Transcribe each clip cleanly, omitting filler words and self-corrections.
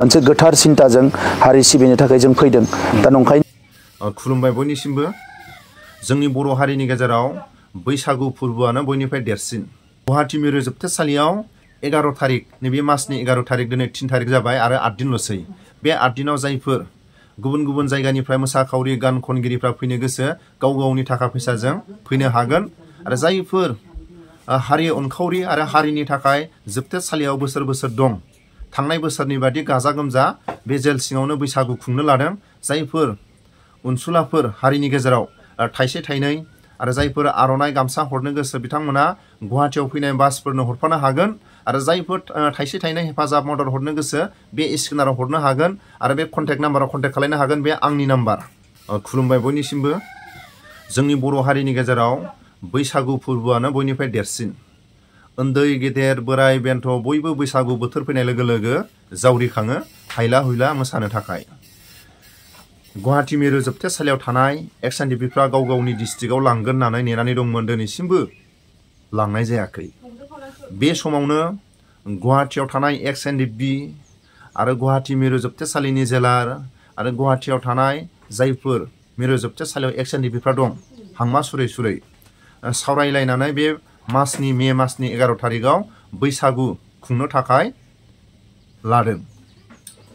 मोनसे गोथार सिन्ताजों हारि सिबिनो थाखाय जों फैदों दा नंखायनो खुलुमबाय बयनिसिमबो जोंनि बर' हारिनि गेजेराव बैसागु फोरबोआनो बयनिफ्राय देरसिन गुवाहाटी मिरु जोबथेसालियाव 11 तारिख नैबे मासनि 11 तारिख दिनै 3 तारिख जाबाय आरो 8 दिनल'सै बे 8 दिनाव जायफोर गुबुन गुबुन जायगानिफ्राय मोसाखावरि गान खनगिरिफ्रा फैनो गोसो गाव गावनि थाखा फैसाजों फैनो हागोन आरो जायफोर हारि अनखावरि आरो हारिनि थाखाय जोबथेसालियाव बोसोर बोसोर दं थांनाय बोसोरनि बादि गाजा गोमजा बे जेल सिङावनो बैसागु खुंनो लादों जायफोर अनसुलाफोर हारिनि गेजेराव थाइसे थाइनै आरो जायफोर आर'नाइ गामसा हरनो गोसो बिथांमोना गुवाहाटीयाव फैनाय बासफोरनो हरफानो हागोन आरो जायफोर थाइसे थाइनै हेफाजाब मदद हरनो गोसो बे स्केनाराव हरनो हागोन आरो बे कन्टेक्ट नाम्बाराव कन्टेक्ट खालामनो हागोन बे आंनि नाम्बार खुलुमबाय बयनिसिमबो जोंनि बर' हारिनि गेजेराव बैसागु फोरबोआनो बयनिफ्राय देरसिन उन्दै गेदेर बोराय बेन्थ बयबो बैसागु बोथोर फैनाय लोगो लोगो जावरिखाङो हायला हुइला मोसानो थाखाय गुवाहाटी मिरु जोबथेसालियाव थानाय EX NDFB गाव गावनि डिस्ट्रिक्टआव लांगोन होननानै नेनानै दंमोन दिनैसिमबो लांनाय जायाखै बे समावनो गुवाहाटीयाव थानाय EX NDFB आरो गुवाहाटी मिरु जोबथेसालिनि जेलार आरो गुवाहाटीयाव थानाय जायफोर मिरु जोबथेसालियाव EX NDFB दं हांमा सुरै सुरै सावरायलायनानै बे मासनि मे मासनि 11 तारिखआव बैसागु खुंनो थाखाय लादों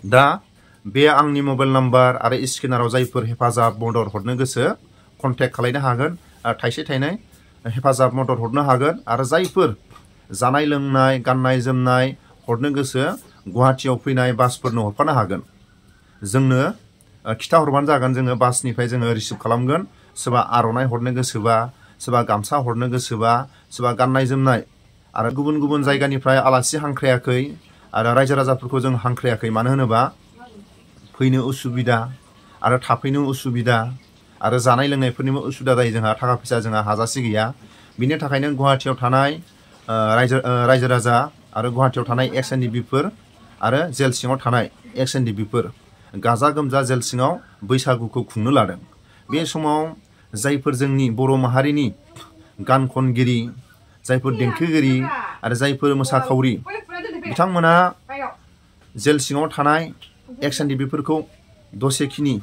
दा बे आंनि मबाइल नाम्बार आरो स्केनाराव जायफोर हेफाजाब मदद हरनो गोसो कन्टेक्ट खालामनो हागोन थाइसे थाइनै हेफाजाब मदद हरनो हागोन आरो जायफोर जानाय लोंनाय गाननाय जोमनाय हरनो गोसो गुवाहाटीयाव फैनाय बासफोरनो हरफानो हागोन जोंनो खिथाहरबानो जागोन जोङो बासनिफ्राय जोङो रिसिभ खालामगोन सोरबा आर'नाइ हरनो गोसोबा सोरबा गामसा हरनो गोसोबा सोरबा गाननाय जोमनाय आरो गुबुन गुबुन जायगानिफ्राय आलासि हांख्रायाखै आरो रायजो राजाफोरखौ जों हांख्रायाखै मानो होनोबा फैनो उसुबिदा आरो थाफैनो उसुबिदा आरो जानाय लोंनायफोरनिबो उसुबिदा जायो जोंहा थाखा फैसा जोंहा हाजासे गैया बिनि थाखायनो गुवाहाटीयाव थानाय रायजो राजा आरो गुवाहाटीयाव थानाय EX NDFB आरो जेल सिङाव थानाय EX NDFB गाजा गोमजा जेल सिङाव बैसागुखौ खुंनो लादों बे समाव जायफोर जोंनि बर' माहारिनि गान खनगिरि जायफोर देंखोगिरि आरो जायफोर मोसाखावरि बिथांमोना जेल सिङाव थानाय EX NDFB दसेखिनि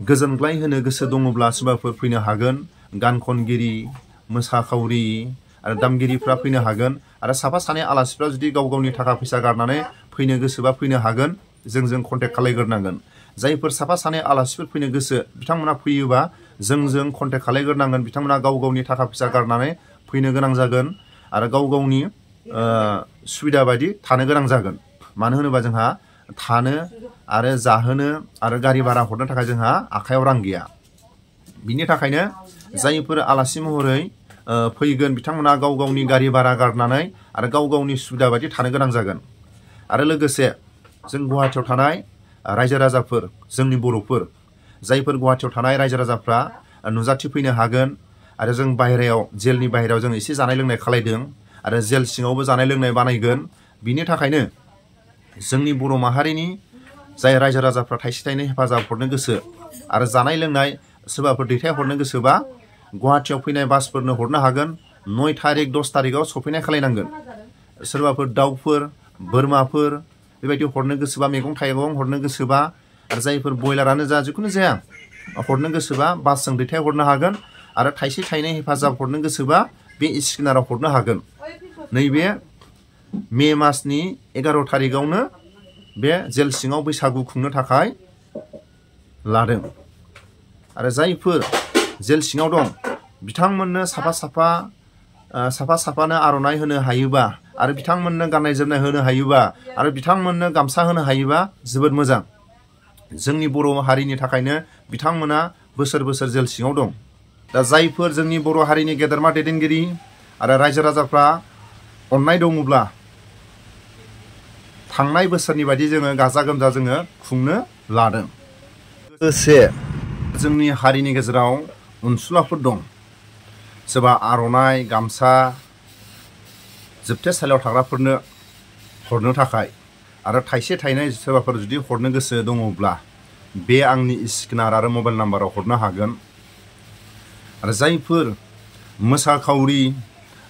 गोजोनग्लाय होनो गोसो दङब्ला सोरबाफोर फैनो हागोन गान खनगिरि मोसाखावरि आरो दामगिरिफ्रा फैनो हागोन आरो साफा सानै आलासिफ्रा जुदि गाव गावनि थाखा फैसा गारनानै फैनो गोसोबा फैनो हागोन जों कन्टेक्ट खालामग्रोनांगोन जायफोर साफा सानै आलासिफोर फैनो गोसो बिथांमोना फैयोबा जों कन्टेक्ट खालामग्रोनांगोन बिथांमोना गाव गावनि थाखा फैसा गारनानै फैनो गोनां जागोन आरो गाव गावनि सुबिदा बायदि थानो गोनां जागोन मानो होनोबा जोंहा थानो आरो जाहोनो आरो गारि भारा हरनो थाखाय जोंहा आखायाव रां गैया बिनि थाखायनो जायफोर आलासि महरै फैगोन बिथांमोना गाव गावनि गारि भारा गारनानै आरो गाव गावनि सुबिदा बायदि थानो गोनां जागोन आरो लोगोसे जों गुवाहाटीयाव थानाय रायजो राजाफोर जोंनि बर'फोर जायफोर गुवाहाटीयाव थानाय रायजो राजाफ्रा नुजाथिफैनो हागोन आरो जों बाहेरायाव जेलनि बाहेरायाव जों एसे जानाय लोंनाय खालायदों आरो जेल सिङावबो जानाय लोंनाय बानायगोन बिनि थाखायनो जोंनि बर' माहारिनि जाय रायजो राजाफ्रा थाइसे थाइनै हेफाजाब हरनो गोसो आरो जानाय लोंनाय सोरबाफोर दैथायहरनो गोसोबा गुवाहाटीयाव फैनाय बासफोरनो हरनो हागोन 9 तारिख 10 तारिखआव सफैनाय खालायनांगोन सोरबाफोर दाउफोर बोरमाफोर बेबायदि हरनो गोसोबा मैगं थाइगं हरनो गोसोबा आरो जायफोर बयलारानो जा जिखुनु जाया हरनो गोसोबा बासजों दैथायहरनो हागोन आरो थाइसे थाइनै हेफाजाब हरनो गोसोबा बे स्केनाराव हरनो हागोन नैबे मे मासनि 11 तारिखआवनो बे जेल सिङाव बैसागु खुंनो थाखाय लादों आरो जायफोर जेल सिङाव दं बिथांमोननो साफा साफानो आर'नाइ होनो हायोबा आरो बिथांमोननो गाननाय जोमनाय होनो हायोबा आरो बिथांमोननो गामसा होनो हायोबा जोबोद मोजां जोंनि बर' हारिनि थाखायनो बिथांमोना बोसोर बोसोर जेल सिङाव दं दा जायफोर जोंनि बर' हारिनि गेदेरमा दैदेनगिरि आरो रायजो राजाफ्रा अननाय दङब्ला थांनाय बोसोरनि बायदि जोङो गाजा गोमजा जोङो खुंनो लादों लोगोसे जोंनि हारिनि गेजेराव अनसुलाफोर दं सोरबा आर'नाइ गामसा जोबथेसालियाव थाग्राफोरनो हरनो थाखाय आरो थाइसे थाइनै सोरबाफोर जुदि हरनो गोसो दङब्ला बे आंनि स्केनार आरो मबाइल नाम्बाराव हरनो हागोन आरो जायफोर मोसाखावरि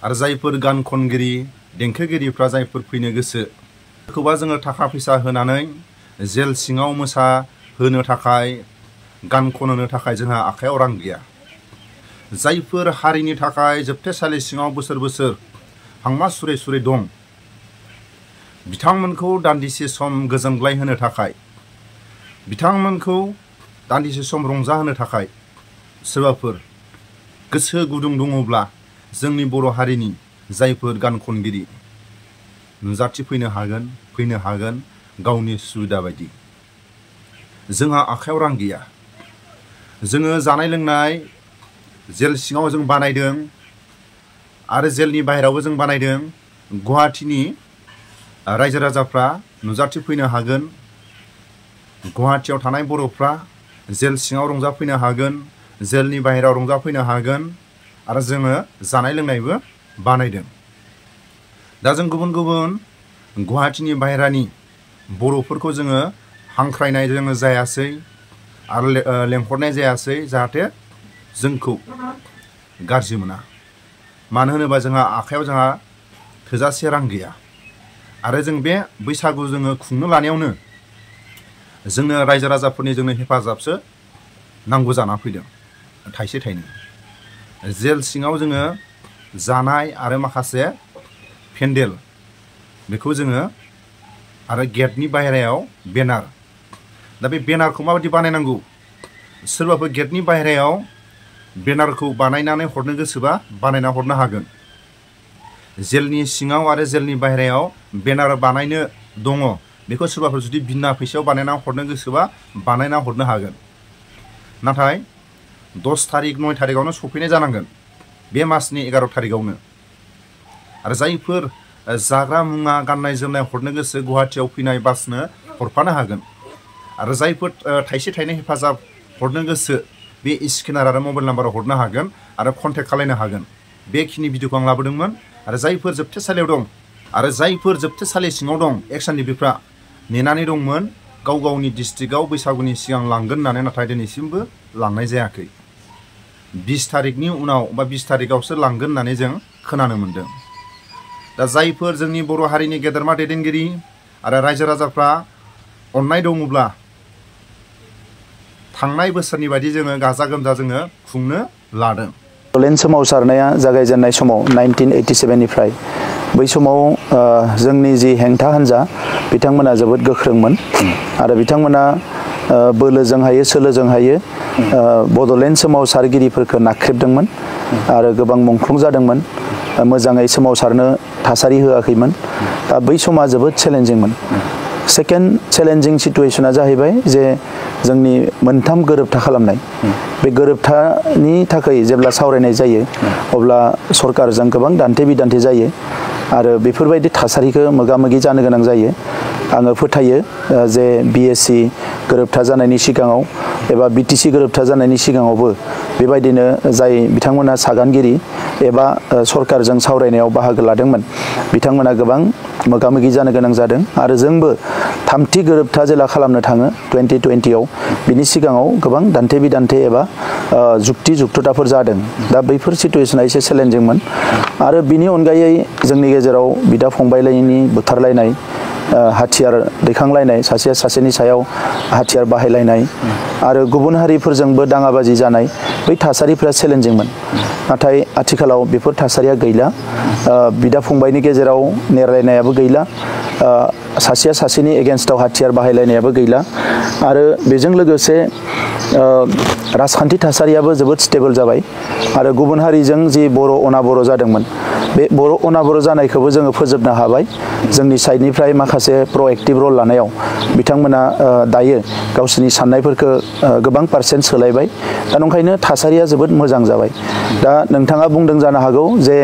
आरो जायफोर गान खनगिरि देंखोगिरिफ्रा जायफोर फैनो गोसो बेखौबा जोङो थाखा फैसा होनानै जेल सिङाव मोसाहोनो थाखाय गान खनहोनो थाखाय जोंहा आखायाव रां गैया। जायफोर हारिनि थाखाय जोबथेसालि सिङाव बोसोर बोसोर हांमा सुरै सुरै दं, बिथांमोनखौ दान्दिसे सम गोजोनग्लाय होनो थाखाय, बिथांमोनखौ दान्दिसे सम रंजाहोनो थाखाय सोरबाफोर गोसो गुदुं दङब्ला जोंनि बर' हारिनि जायफोर गान खनगिरि नुजाथिफैनो हागोन गावनि सुबिदा बायदि। जोंहा आखायाव रां गैया। जोङो जानाय लोंनाय जेल सिङाव जों बानायदों आरो जेलनि बाहेरायावबो जों बानायदों। गुवाहाटीनि रायजो राजाफ्रा नुजाथिफैनो हागोन, गुवाहाटीयाव थानाय बर'फ्रा जेल सिङाव रंजाफैनो हागोन, जेलनि बाहेरायाव रंजाफैनो हागोन आरो जोङो जानाय लोंनायबो बानायदों। दा जों गुबुन गुबुन गुवाहाटीनि बाहेरानि बर'फोरखौ जोङो हांख्रायनाय जोङो जायासै आरो लेंहरनाय जायासै, जाहाथे जोंखौ गाज्रि मोना। मानो होनोबा जोंहा आखायाव थोजासे रां गैया आरो जों बे बैसागु जोङो खुंनो लानायावनो जोंनो रायजो राजाफोरनि जोंनो हेफाजाबसो नांगौ जाना फैदों थाइसे थाइनै। जेल सिङाव जोङो जानाय आरो माखासे पेन्डेल बेखौ जोङो आरो गेटनि बाहेरायाव बेनार। दा बे बेनारखौ माबायदि बानायनांगौ? सोरबाफोर गेटनि बाहेरायाव बेनारखौ बानायनानै हरनो गोसोबा बानायना हरनो हागोन। जेलनि सिङाव आरो जेलनि बाहेरायाव बेनार बानायनो दङ, बेखौ सोरबाफोर जुदि बिना फैसायाव बानायना हरनो गोसोबा बानायना हरनो हागोन। नाथाय 10 तारिख 9 तारिखआवनो सफैनाय जानांगोन, बे मासनि 11 तारिखआवनो। आरो जायफोर जाग्रा मुवा गाननाय जोमनाय हरनो गोसो गुवाहाटीयाव फैनाय बासनो हरफानो हागोन। आरो जायफोर थाइसे थाइनै हेफाजाब हरनो गोसो बे स्केनार आरो मबाइल नाम्बाराव हरनो हागोन आरो कन्टेक्ट खालामनो हागोन। बेखिनि भिडिअखौ आं लाबोदोंमोन। आरो जायफोर जोबथेसालियाव दं आरो जायफोर जोबथेसालि सिङाव दं, EX NDFBफ्रा नेनानै दंमोन गाव गावनि डिस्ट्रिक्टआव बैसागुनि सिगां लांगोन होननानै, नाथाय दिनैसिमबो लांनाय जायाखै। 20 तारिखनि उनाव बा 20 तारिखआवसो लांगोन होननानै जों खोनानो मोन्दों। दा जायफोर जोंनि बर' हारिनि गेदेरमा दैदेनगिरि आरो रायजो राजाफ्रा अननाय दङब्ला थांनाय बोसोरनि बायदि जोङो गाजा गोमजा जोङो खुंनो लादों। बड'लेण्ड सोमावसारनाया जागायजेननाय समाव 1987 निफ्राय बै समाव जोंनि जि हेंथा हान्जा बिथांमोना जोबोद गोख्रोंमोन आरो बिथांमोना बोलोजों हायो सोलोजों हायो बड'लेण्ड सोमावसारगिरिफोरखौ नाख्रेबदोंमोन आरो गोबां मुंख्लं जादोंमोन, मोजाङै सोमावसारनो थासारि होआखैमोन। दा बै समा जोबोद चेलेन्जिंमोन। सेकेन्ड चेलेन्जिं सिटुएसना जाहैबाय जे जोंनि मोनथाम गोरोबथा खालामनाय। बे गोरोबथानि थाखाय जेब्ला सावरायनाय जायो अब्ला सरकारजों गोबां दान्थे बिदान्थे जायो आरो बेफोरबायदि थासारिखौ मोगा मोगि जानो गोनां जायो। आङो फोथायो जे BSc गोरोबथा जानायनि सिगाङाव एबा BTC गोरोबथा जानायनि सिगाङावबो बेबायदिनो जाय बिथांमोना सागानगिरि एबा सरकारजों सावरायनायाव बाहागो लादोंमोन बिथांमोना गोबां मोगा मोगि जानो गोनां जादों आरो जोंबो थामथि गोरोबथा जेला खालामनो थाङो 2020आव बिनि सिगाङाव गोबां दान्थे बिदान्थे एबा जुक्ति जुक्तताफोर जादों। दा बैफोर सिटुएसना एसे चेलेन्जिंमोन आरो बिनि अनगायै जोंनि गेजेराव बिदा फंबायलायनि बुथारलायनाय, हाथियार दैखांलायनाय, सासेया सासेनि सायाव हाथियार बाहायलायनाय आरो गुबुन हारिफोरजोंबो दाङाबाजि जानाय, बै थासारिफ्रा चेलेन्जिंमोन। नाथाय आथिखालाव बेफोर थासारिया गैला। बिदा फंबायनि गेजेराव नेरायनायाबो गैला, सासेया सासेनि एगेन्स्टआव हाथियार बाहायलायनायाबो गैला आरो बेजों लोगोसे राजखान्थि थासारियाबो जोबोद स्टेबल जाबाय आरो गुबुन हारिजों जि बर' अनाबर' जादोंमोन बे बर' अनाबर' जानायखौबो जोङो फोजोबनो हाबाय। जोंनि साइडनिफ्राय माखासे प्रएक्टिभ रल लानायाव बिथांमोना दायो गावसोरनि साननायफोरखौ गोबां पारसेन्ट सोलायबाय। दा नंखायनो थासारिया जोबोद मोजां जाबाय। दा नोंथाङा बुंदों जानो हागौ जे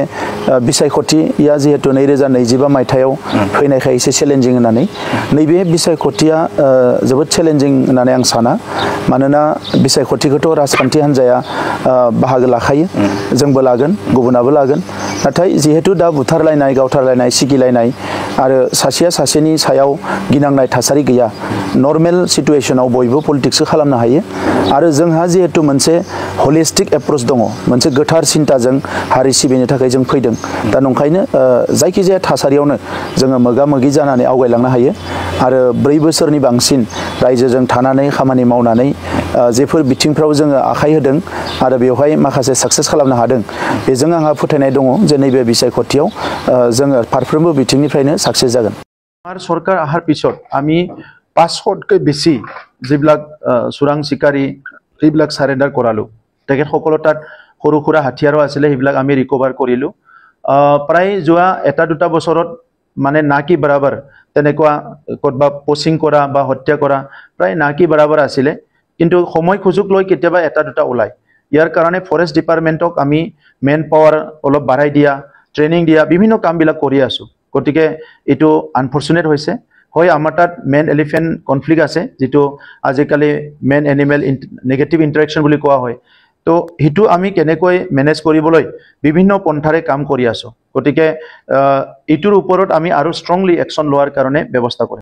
बिसायख'थिया जिहेतु 2025 मायथाइयाव फैनायखाय एसे चेलेन्जिं होननानै। नैबे बिसायख'थिया जोबोद चेलेन्जिं होननानै आं साना। मानोना बिसायख'थिखौथ' राजखान्थि हान्जाया बाहागो लाखायो, जोंबो लागोन, गुबुनाबो लागोन। नाथाय जिहेतु दा बुथारलायनाय, गावथारलायनाय, सिगिलायनाय आरो सासेया सासेनि सायाव गिनांनाय थासारि गैया, नर्मेल सिटुएसनाव बयबो पलिटिक्सखौ खालामनो हायो आरो जोंहा जिहेतु मोनसे हलिस्टिक एप्रोच दङ, मोनसे गोथार सिन्ताजों हारि सिबिनो थाखाय जों फैदों। दा नंखायनो जायखिजाया थासारियावनो जोङो मोगा मोगि जानानै आवगायलांनो हायो आरो 4 बोसोरनि बांसिन रायजोजों थानानै खामानि मावनानै जेफोर बिथिंफ्राव जोङो आखाइ होदों आरो बेवहाय माखासे साक्सेस खालामनो हादों बेजों आंहा फोथायनाय दङ जे नैबे बिसायख'थियाव जोङो फारफ्रोमबो बिथिंनिफ्रायनो साक्सेस जागोन आरो सरकार आहार पिছত आमी 500তকৈ বেছি যিবিলাক চোৰাং চিকাৰী সেইবিলাক সাৰেন্ডাৰ কৰালো তেখেতসকলৰ তাত সৰু সুৰা হাতিয়াৰো আছিলে সেইবিলাক আমি ৰিকভাৰ কৰিলো প্ৰায় যোৱা 1-2 বছৰত মানে না কি বৰাবৰ তেনেকুৱা কতবা পোচিং কৰা বা হত্যা কৰা প্ৰায় না কি বৰাবৰ আছিলে কিন্তু সময় সুযোগ লৈ কেতিয়াবা 1-2 ওলাই ইয়াৰ কাৰণে ফৰেষ্ট ডিপাৰ্টমেণ্টক আমি মেন পাৱাৰ অলপ বঢ়াই দিয়া ট্ৰেনিং দিয়া বিভিন্ন কামবিলাক কৰি আছো গতিকে এটো আনফৰচুনেট হৈছে হয় আমাৰ তাত মেন এলিফেন্ট কনফ্লিক্ট আছে যেটো আজিকালি মেন এনিমেল নেগেটিভ ইন্টাৰেকশন বুলি কোৱা হয় তো হিটু আমি কেনেকৈ মেনেজ কৰিবলৈ বিভিন্ন পন্থাৰে কাম কৰি আছো গতিকে ইটোৰ ওপৰত আমি আৰু ষ্ট্ৰংলি একশন লোৱাৰ কাৰণে ব্যৱস্থা কৰিম